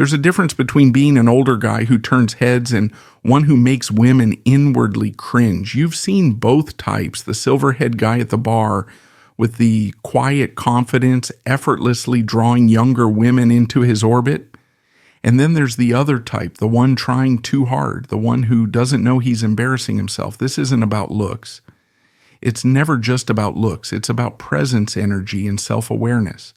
There's a difference between being an older guy who turns heads and one who makes women inwardly cringe. You've seen both types, the silverhead guy at the bar with the quiet confidence, effortlessly drawing younger women into his orbit. And then there's the other type, the one trying too hard, the one who doesn't know he's embarrassing himself. This isn't about looks. It's never just about looks. It's about presence, energy, and self-awareness.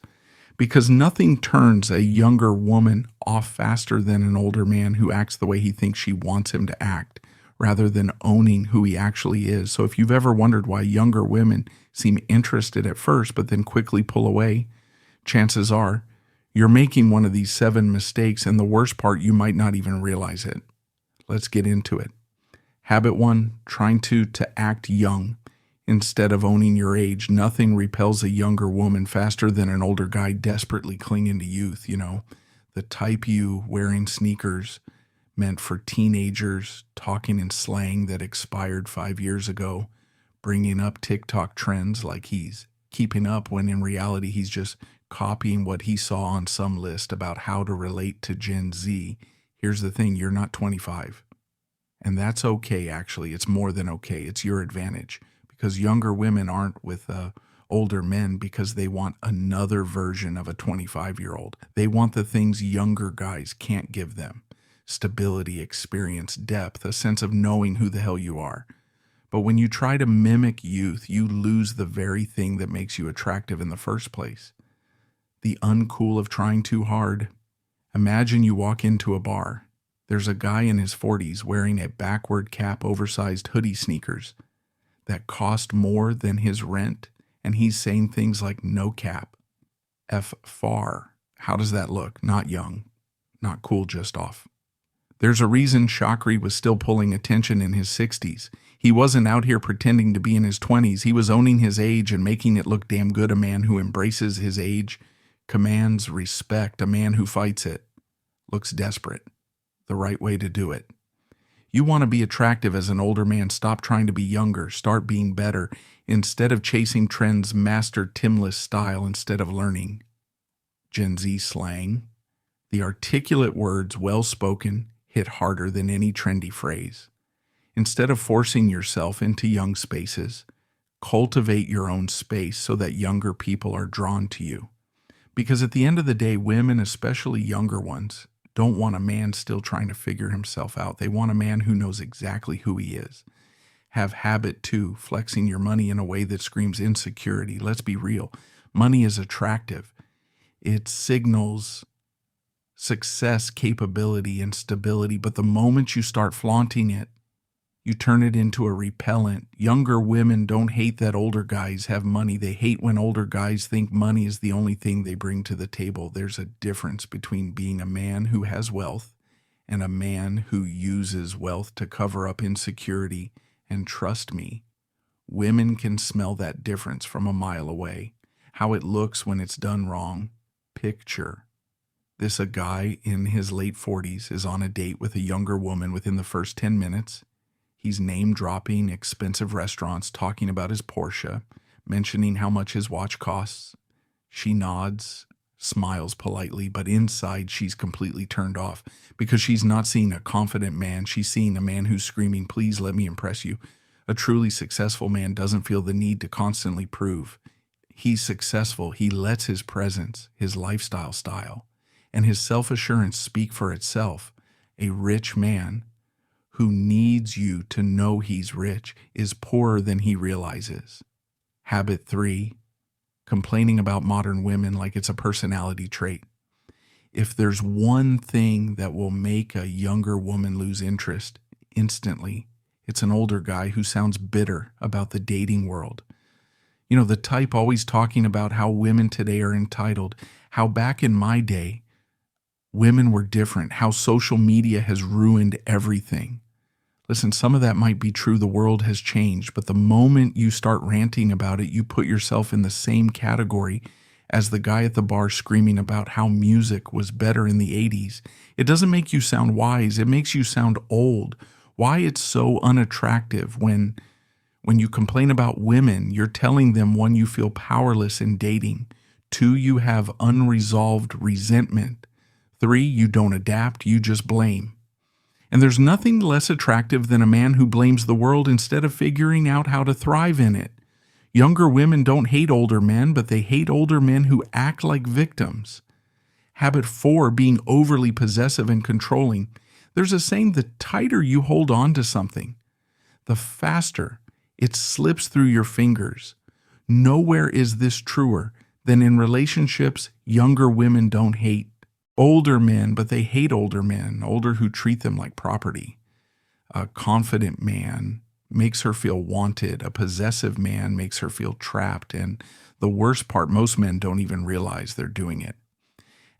Because nothing turns a younger woman off faster than an older man who acts the way he thinks she wants him to act, rather than owning who he actually is. So if you've ever wondered why younger women seem interested at first but then quickly pull away, chances are you're making one of these 7 mistakes, and the worst part, you might not even realize it. Let's get into it. Habit 1, trying to act young. Instead of owning your age, nothing repels a younger woman faster than an older guy desperately clinging to youth, the type you wearing sneakers meant for teenagers, talking in slang that expired 5 years ago, bringing up TikTok trends like he's keeping up when in reality he's just copying what he saw on some list about how to relate to Gen Z. Here's the thing, you're not 25. And that's okay, actually. It's more than okay. It's your advantage. Because younger women aren't with older men because they want another version of a 25-year-old. They want the things younger guys can't give them. Stability, experience, depth, a sense of knowing who the hell you are. But when you try to mimic youth, you lose the very thing that makes you attractive in the first place. The uncool of trying too hard. Imagine you walk into a bar. There's a guy in his 40s wearing a backward cap, oversized hoodie sneakers that cost more than his rent, and he's saying things like no cap, F far. How does that look? Not young, not cool, just off. There's a reason Shakri was still pulling attention in his 60s. He wasn't out here pretending to be in his 20s. He was owning his age and making it look damn good. A man who embraces his age, commands respect. A man who fights it, looks desperate. The right way to do it. You want to be attractive as an older man, stop trying to be younger, start being better. Instead of chasing trends, master Timless style instead of learning Gen Z slang. The articulate words, well-spoken, hit harder than any trendy phrase. Instead of forcing yourself into young spaces, cultivate your own space so that younger people are drawn to you. Because at the end of the day, women, especially younger ones, don't want a man still trying to figure himself out. They want a man who knows exactly who he is. Have habit 2, flexing your money in a way that screams insecurity. Let's be real. Money is attractive. It signals success, capability, and stability. But the moment you start flaunting it, you turn it into a repellent. Younger women don't hate that older guys have money. They hate when older guys think money is the only thing they bring to the table. There's a difference between being a man who has wealth and a man who uses wealth to cover up insecurity. And trust me, women can smell that difference from a mile away. How it looks when it's done wrong. Picture this: a guy in his late 40s is on a date with a younger woman. Within the first 10 minutes, he's name-dropping expensive restaurants, talking about his Porsche, mentioning how much his watch costs. She nods, smiles politely, but inside she's completely turned off because she's not seeing a confident man. She's seeing a man who's screaming, "Please let me impress you." A truly successful man doesn't feel the need to constantly prove. He's successful. He lets his presence, his lifestyle style, and his self-assurance speak for itself. A rich man who needs you to know he's rich is poorer than he realizes. Habit 3, complaining about modern women like it's a personality trait. If there's one thing that will make a younger woman lose interest instantly, it's an older guy who sounds bitter about the dating world. The type always talking about how women today are entitled, how back in my day, women were different, how social media has ruined everything. Listen, some of that might be true. The world has changed, but the moment you start ranting about it, you put yourself in the same category as the guy at the bar screaming about how music was better in the 80s. It doesn't make you sound wise. It makes you sound old. Why it's so unattractive when you complain about women, you're telling them, 1, you feel powerless in dating. 2, you have unresolved resentment. 3, you don't adapt, you just blame. And there's nothing less attractive than a man who blames the world instead of figuring out how to thrive in it. Younger women don't hate older men, but they hate older men who act like victims. Habit 4, being overly possessive and controlling. There's a saying, the tighter you hold on to something, the faster it slips through your fingers. Nowhere is this truer than in relationships younger women don't hate older men, but they hate older men, older who treat them like property. A confident man makes her feel wanted. A possessive man makes her feel trapped. And the worst part, most men don't even realize they're doing it.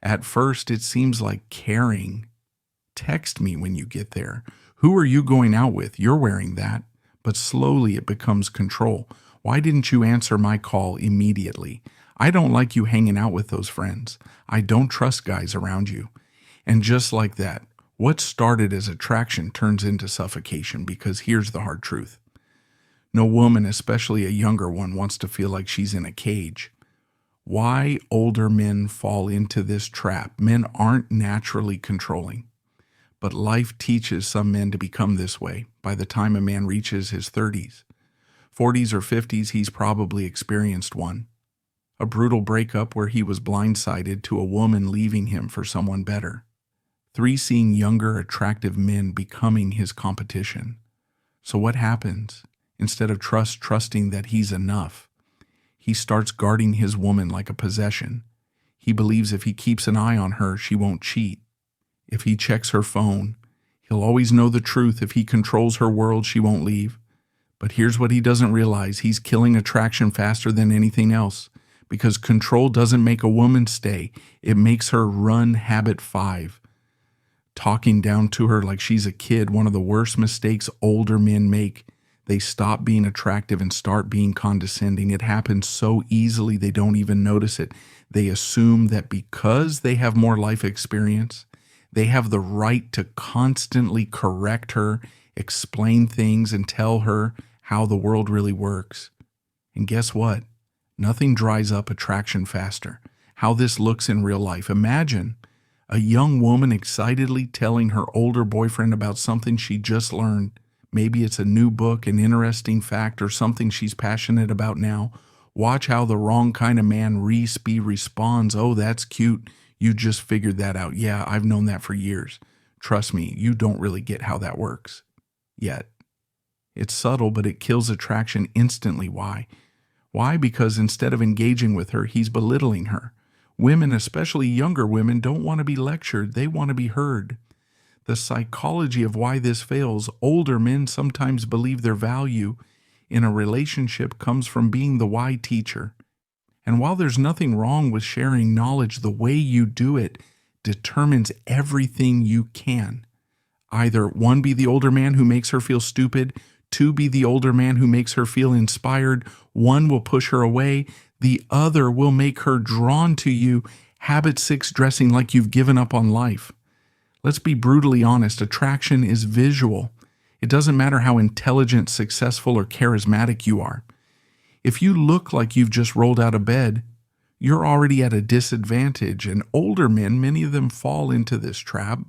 At first, it seems like caring. Text me when you get there. Who are you going out with? You're wearing that. But slowly it becomes control. Why didn't you answer my call immediately? I don't like you hanging out with those friends. I don't trust guys around you. And just like that, what started as attraction turns into suffocation, because here's the hard truth. No woman, especially a younger one, wants to feel like she's in a cage. Why older men fall into this trap? Men aren't naturally controlling. But life teaches some men to become this way. By the time a man reaches his 30s, 40s, or 50s, he's probably experienced one. A brutal breakup where he was blindsided to a woman leaving him for someone better. 3, seeing younger, attractive men becoming his competition. So what happens? Instead of trusting that he's enough, he starts guarding his woman like a possession. He believes if he keeps an eye on her, she won't cheat. If he checks her phone, he'll always know the truth. If he controls her world, she won't leave. But here's what he doesn't realize. He's killing attraction faster than anything else, because control doesn't make a woman stay. It makes her run. Habit 5, talking down to her like she's a kid. One of the worst mistakes older men make. They stop being attractive and start being condescending. It happens so easily they don't even notice it. They assume that because they have more life experience, they have the right to constantly correct her, explain things, and tell her how the world really works. And guess what? Nothing dries up attraction faster. How this looks in real life. Imagine a young woman excitedly telling her older boyfriend about something she just learned. Maybe it's a new book, an interesting fact, or something she's passionate about now. Watch how the wrong kind of man responds. Oh, that's cute. You just figured that out. Yeah, I've known that for years. Trust me, you don't really get how that works yet. It's subtle, but it kills attraction instantly. Why? Why? Because instead of engaging with her, he's belittling her. Women, especially younger women, don't want to be lectured. They want to be heard. The psychology of why this fails, older men sometimes believe their value in a relationship comes from being the why teacher. And while there's nothing wrong with sharing knowledge, the way you do it determines everything you can. Either 1, be the older man who makes her feel stupid, 2, be the older man who makes her feel inspired. 1 will push her away, the other will make her drawn to you. Habit 6, dressing like you've given up on life. Let's be brutally honest, attraction is visual. It doesn't matter how intelligent, successful, or charismatic you are. If you look like you've just rolled out of bed, you're already at a disadvantage. And older men, many of them fall into this trap.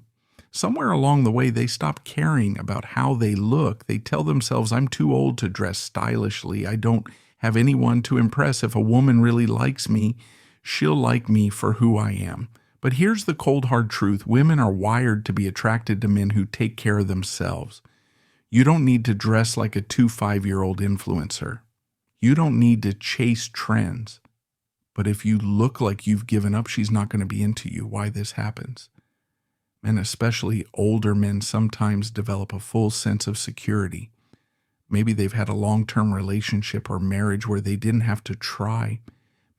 Somewhere along the way, they stop caring about how they look. They tell themselves, I'm too old to dress stylishly. I don't have anyone to impress. If a woman really likes me, she'll like me for who I am. But here's the cold, hard truth. Women are wired to be attracted to men who take care of themselves. You don't need to dress like a 5-year-old influencer. You don't need to chase trends. But if you look like you've given up, she's not going to be into you. Why this happens? Men, especially older men, sometimes develop a full sense of security. Maybe they've had a long-term relationship or marriage where they didn't have to try.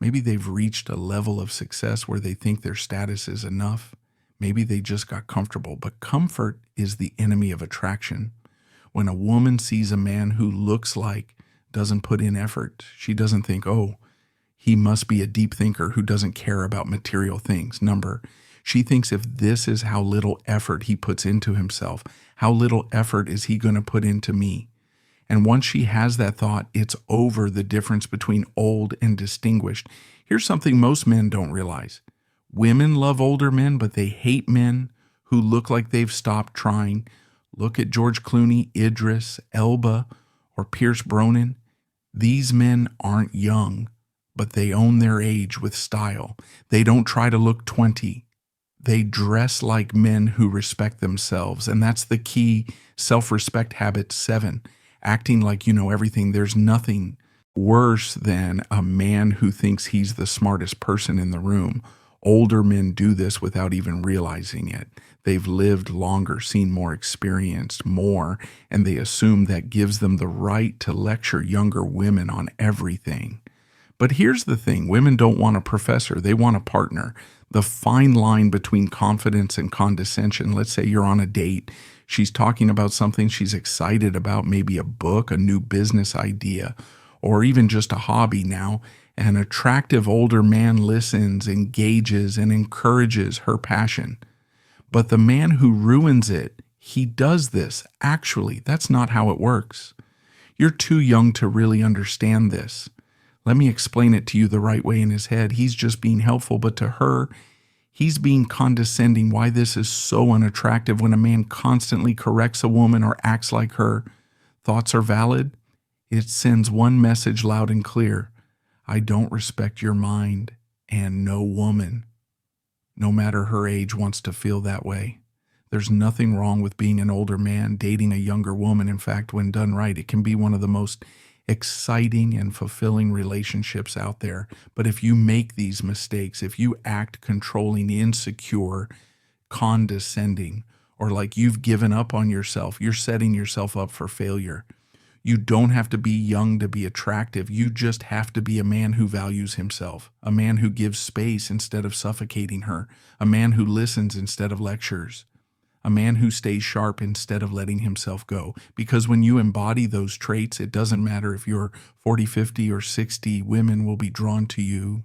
Maybe they've reached a level of success where they think their status is enough. Maybe they just got comfortable. But comfort is the enemy of attraction. When a woman sees a man who looks like, doesn't put in effort, she doesn't think, oh, he must be a deep thinker who doesn't care about material things. She thinks, if this is how little effort he puts into himself, how little effort is he going to put into me? And once she has that thought, it's over. The difference between old and distinguished. Here's something most men don't realize. Women love older men, but they hate men who look like they've stopped trying. Look at George Clooney, Idris, Elba, or Pierce Brosnan. These men aren't young, but they own their age with style. They don't try to look 20. They dress like men who respect themselves. And that's the key self-respect habit 7. Acting like you know everything. There's nothing worse than a man who thinks he's the smartest person in the room. Older men do this without even realizing it. They've lived longer, seen more, experienced more, and they assume that gives them the right to lecture younger women on everything. But here's the thing, women don't want a professor, they want a partner. The fine line between confidence and condescension, let's say you're on a date, she's talking about something she's excited about, maybe a book, a new business idea, or even just a hobby now. An attractive older man listens, engages, and encourages her passion. But the man who ruins it, he does this. Actually, that's not how it works. You're too young to really understand this. Let me explain it to you the right way in his head. He's just being helpful, but to her, he's being condescending. Why this is so unattractive when a man constantly corrects a woman or acts like her. Thoughts are valid. It sends one message loud and clear. I don't respect your mind, and no woman, no matter her age, wants to feel that way. There's nothing wrong with being an older man, dating a younger woman. In fact, when done right, it can be one of the most exciting and fulfilling relationships out there. But if you make these mistakes, if you act controlling, insecure, condescending, or like you've given up on yourself, you're setting yourself up for failure. You don't have to be young to be attractive. You just have to be a man who values himself, a man who gives space instead of suffocating her, a man who listens instead of lectures, a man who stays sharp instead of letting himself go. Because when you embody those traits, it doesn't matter if you're 40, 50, or 60, women will be drawn to you